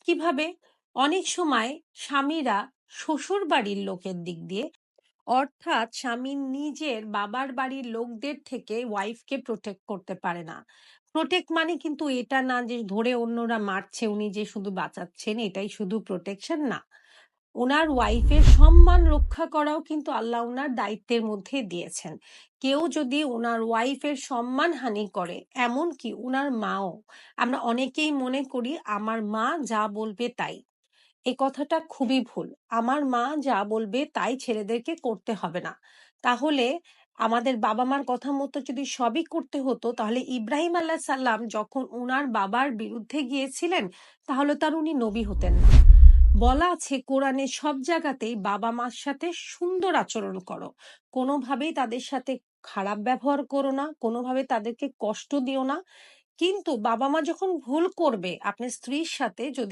কিভাবে? অনেক সময় স্বামীরা শ্বশুর বাড়ির লোকের দিক দিয়ে, অর্থাৎ স্বামীর নিজের বাবার বাড়ির লোকদের থেকে ওয়াইফকে প্রোটেক্ট করতে পারে না। প্রোটেক্ট মানে কিন্তু এটা না যে ধরে অন্যরা মারছে উনি যে শুধু বাঁচাচ্ছেন এটাই শুধু প্রোটেকশন না। উনার ওয়াইফের সম্মান রক্ষা করাও কিন্তু আল্লাহ উনার দায়িত্বের মধ্যে দিয়েছেন। কেউ যদি উনার ওয়াইফের সম্মান হানি করে, এমনকি উনার মাও, আমরা অনেকেই মনে করি আমার মা যা বলবে তাই। এই কথাটা খুবই ভুল। আমার মা যা বলবে তাই ছেলেদেরকে করতে হবে না। তাহলে আমাদের বাবা মার কথা মতো যদি সবই করতে হতো, তাহলে ইব্রাহিম আলাইহিস সালাম যখন উনার বাবার বিরুদ্ধে গিয়েছিলেন, তাহলে তার উনি নবী হতেন না। বলা আছে কোরআনে সব জায়গাতেই বাবা মার সাথে সুন্দর আচরণ করো, কোনোভাবেই তাদের সাথে খারাপ ব্যবহার করো না, কোনোভাবে তাদেরকে কষ্ট দিও না। কিন্তু বাবা মা যখন ভুল করবে, আপনার স্ত্রীর সাথে যদি